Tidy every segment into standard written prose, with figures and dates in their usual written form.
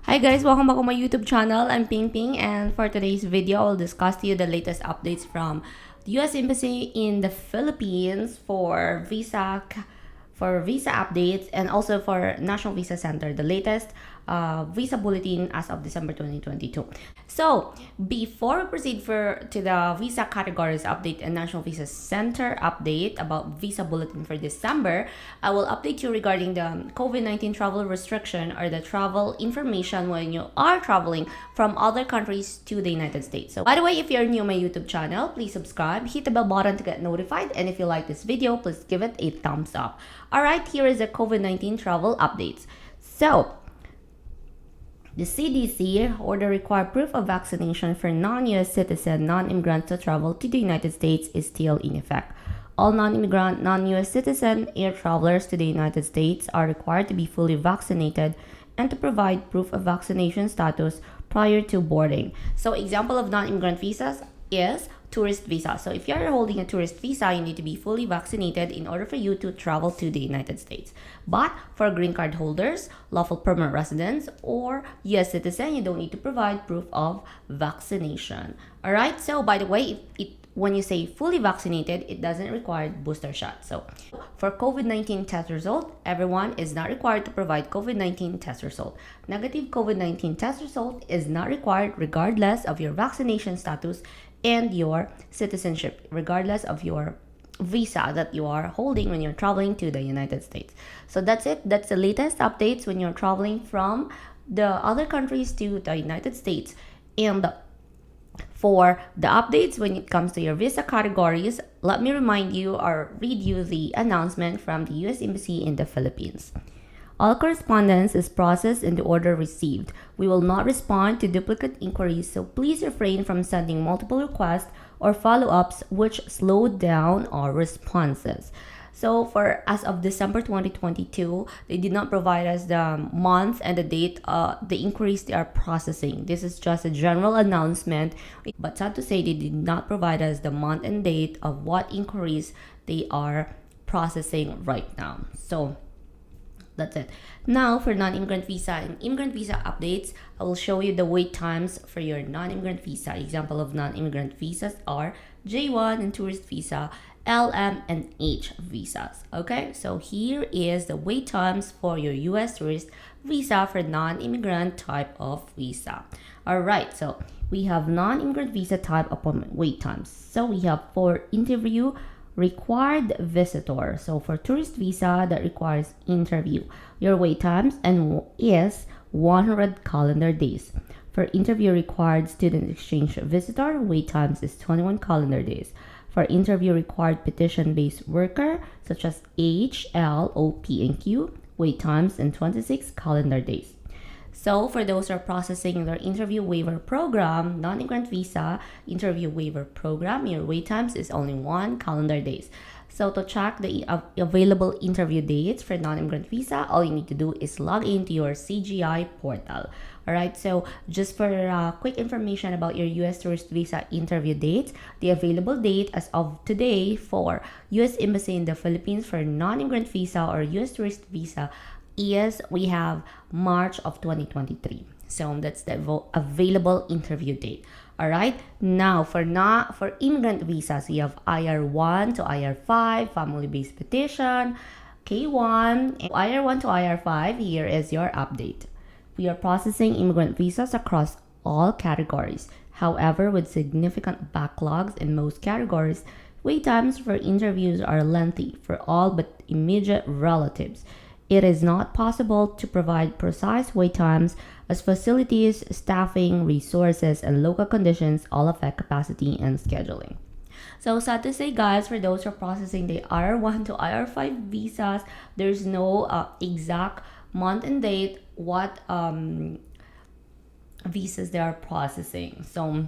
Hi guys, welcome back to my YouTube channel. I'm Ping Ping, and for today's video, I'll discuss to you the latest updates from the US Embassy in the Philippines for visa updates, and also for National Visa Center, the latest visa bulletin as of December 2022. So before we proceed to the visa categories update and National Visa Center update about visa bulletin for December, I will update you regarding the COVID-19 travel restriction or the travel information when you are traveling from other countries to the United States. So by the way, if you're new to my YouTube channel, please subscribe, hit the bell button to get notified, and if you like this video, please give it a thumbs up. Alright, here is the COVID-19 travel updates. So the CDC order required proof of vaccination for non-US citizen, non-immigrant to travel to the United States is still in effect. All non-immigrant, non-US citizen air travelers to the United States are required to be fully vaccinated and to provide proof of vaccination status prior to boarding. So example of non-immigrant visas is tourist visa. So if you're holding a tourist visa, you need to be fully vaccinated in order for you to travel to the United States. But for green card holders, lawful permanent residents, or US citizen, you don't need to provide proof of vaccination. Alright, so by the way, when you say fully vaccinated, it doesn't require booster shot. So for COVID-19 test result, everyone is not required to provide COVID-19 test result. Negative COVID-19 test result is not required regardless of your vaccination status and your citizenship, regardless of your visa that you are holding when you're traveling to the United States. So that's it. That's the latest updates when you're traveling from the other countries to the United States. And for the updates when it comes to your visa categories, let me remind you or read you the announcement from the US Embassy in the Philippines. All correspondence is processed in the order received. We will not respond to duplicate inquiries, so please refrain from sending multiple requests or follow-ups which slow down our responses. So for as of December 2022, they did not provide us the month and the date, the inquiries they are processing. This is just a general announcement, but sad to say they did not provide us the month and date of what inquiries they are processing right now. So that's it. Now for non-immigrant visa and immigrant visa updates, I will show you the wait times for your non-immigrant visa. Example of non-immigrant visas are J1 and tourist visa, LM and H visas. Okay, so here is the wait times for your US tourist visa for non-immigrant type of visa. Alright, so we have non-immigrant visa type appointment wait times. So we have for interview, required visitor. So for tourist visa that requires interview, your wait times and is 100 calendar days. For interview required student exchange visitor, wait times is 21 calendar days. For interview required petition based worker such as H, L, O, P, and Q, wait times in 26 calendar days. So for those who are processing their interview waiver program, non-immigrant visa interview waiver program, your wait times is only 1 calendar days. So to check the available interview dates for non-immigrant visa, all you need to do is log into your CGI portal. Alright, so just for quick information about your US tourist visa interview dates, the available date as of today for US Embassy in the Philippines for non-immigrant visa or US tourist visa is we have March of 2023. So that's the available interview date. All right. Now for immigrant visas, we have IR1 to IR5, family-based petition, K1, and IR1 to IR5. Here is your update. We are processing immigrant visas across all categories. However, with significant backlogs in most categories, wait times for interviews are lengthy for all but immediate relatives. It is not possible to provide precise wait times as facilities, staffing, resources, and local conditions all affect capacity and scheduling. So sad to say, guys, for those who are processing the IR1 to IR5 visas, there's no exact month and date what visas they are processing. So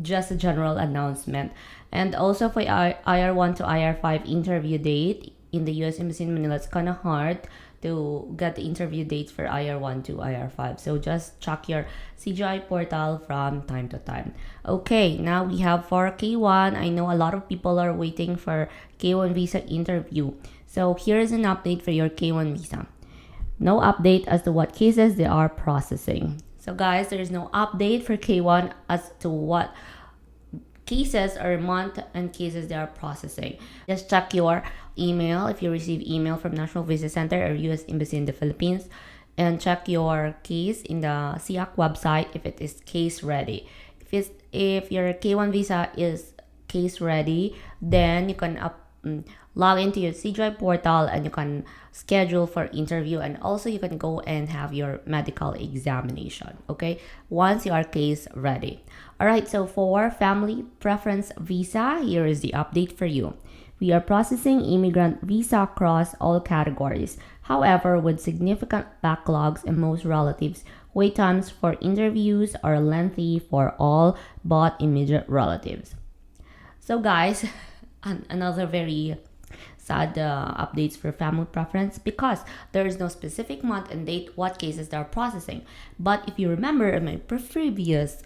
just a general announcement. And also for IR1 to IR5 interview date in the US Embassy in Manila, it's kind of hard to get the interview dates for IR1 to IR5. So just check your CGI portal from time to time. Okay, now we have for K1. I know a lot of people are waiting for K1 visa interview. So here is an update for your K1 visa. No update as to what cases they are processing. So guys, there is no update for K1 as to what cases or month and cases they are processing. Just check your email if you receive email from National Visa Center or US Embassy in the Philippines, and check your case in the SIAC website if it is case ready. If your K1 visa is case ready, then you can log into your CJI portal and you can schedule for interview, and also you can go and have your medical examination, okay, once you are case ready. All right, so for family preference visa, here is the update for you. We are processing immigrant visa across all categories. However, with significant backlogs and most relatives, wait times for interviews are lengthy for all but immediate relatives. So guys, another very sad updates for family preference, because there is no specific month and date what cases they are processing. But if you remember in my previous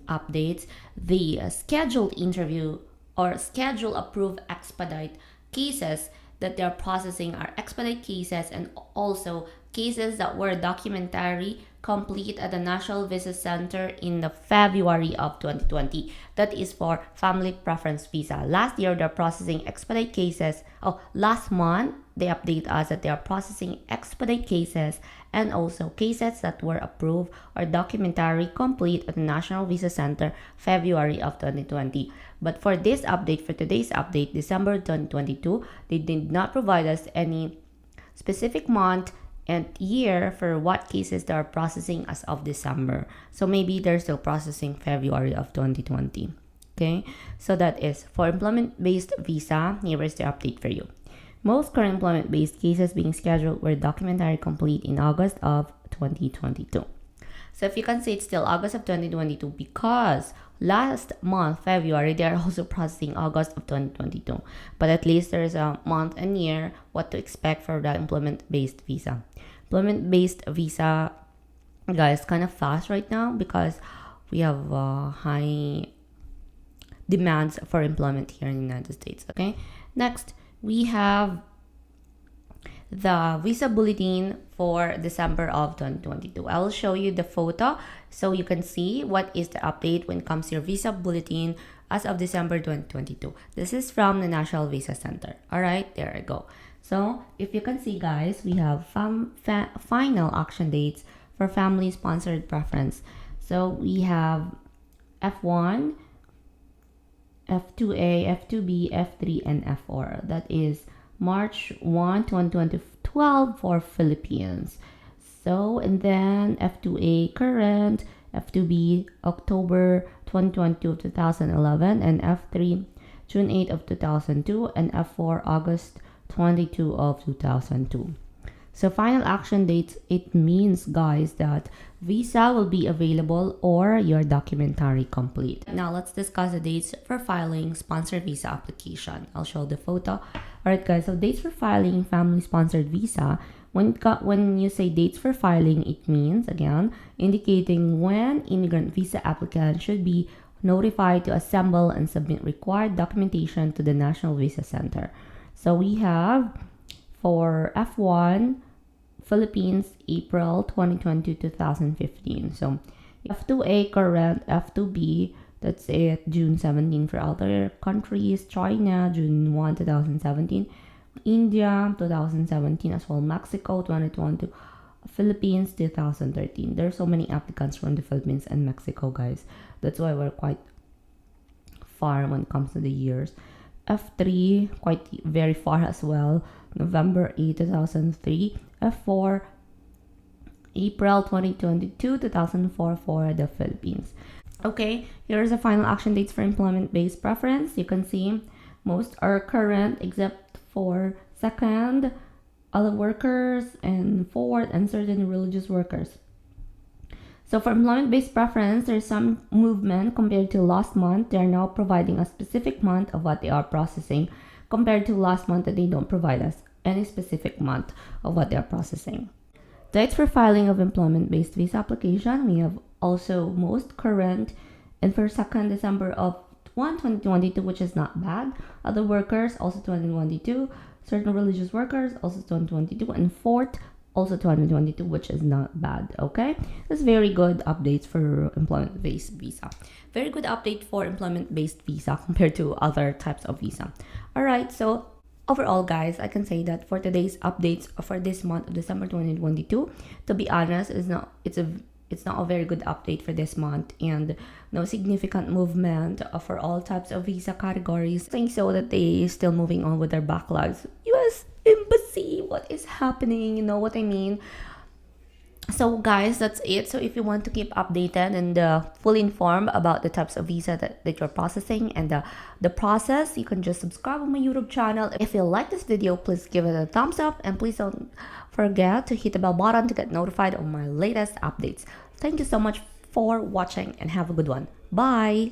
updates, the scheduled interview or schedule approved expedite cases that they're processing are expedite cases, and also cases that were documentary complete at the National Visa Center in the February of 2020. That is for family preference visa. Last year, they're processing expedite cases. Last month, they update us that they are processing expedite cases and also cases that were approved or documentary complete at the National Visa Center February of 2020. But for this update, for today's update, December 2022, they did not provide us any specific month and year for what cases they are processing as of December. So maybe they're still processing February of 2020. Okay, so that is for employment-based visa. Here is the update for you. Most current employment-based cases being scheduled were documentary complete in August of 2022. So if you can say it's still August of 2022 because last month, February, they are also processing August of 2022. But at least there's a month and year what to expect for the employment-based visa. Employment-based visa, guys, kind of fast right now because we have high demands for employment here in the United States. Okay, next we have the visa bulletin for December of 2022. I will show you the photo so you can see what is the update when it comes to your visa bulletin as of December 2022. This is from the National Visa Center. All right, there I go. So if you can see, guys, we have final action dates for family sponsored preference. So we have F1, F2A, F2B, F3, and F4. That is March 1, 2012 for Philippines. So, and then F2A current, F2B October 2022 of 2011, and F3 June 8 of 2002, and F4 August 22 of 2002. So final action dates, it means, guys, that visa will be available or your documentary complete. Now let's discuss the dates for filing sponsored visa application. I'll show the photo. Alright guys, so dates for filing family sponsored visa. When you say dates for filing, it means, again, indicating when immigrant visa applicant should be notified to assemble and submit required documentation to the National Visa Center. So we have for F1, Philippines, April 2020 to 2015. So F2A current, F2B, that's it, June 17 for other countries. China, June 1, 2017. India, 2017 as well. Mexico, 2020. Philippines, 2013. There's so many applicants from the Philippines and Mexico, guys. That's why we're quite far when it comes to the years. F3, quite very far as well. November 8, 2003. F4, April 2022, 2004 for the Philippines. Okay, here's the final action dates for employment-based preference. You can see most are current except for second, other workers, and fourth, and certain religious workers. So for employment-based preference, there's some movement compared to last month. They're now providing a specific month of what they are processing compared to last month that they don't provide us any specific month of what they're processing. Dates for filing of employment-based visa application, we have also most current and for 2nd December of 2022, which is not bad. Other workers, also 2022. Certain religious workers, also 2022. And 4th, also 2022, which is not bad. Okay, that's very good updates for employment-based visa. Very good update for employment-based visa compared to other types of visa. All right, so overall, guys, I can say that for today's updates for this month of December 2022, to be honest, it's not a very good update for this month, and no significant movement for all types of visa categories. I think so that they still moving on with their backlogs. U.S. Embassy, what is happening? You know what I mean? So guys, that's it. So if you want to keep updated and fully informed about the types of visa that you're processing and the process, you can just subscribe on my YouTube channel. If you like this video, please give it a thumbs up, and please don't forget to hit the bell button to get notified of my latest updates. Thank you so much for watching, and have a good one. Bye.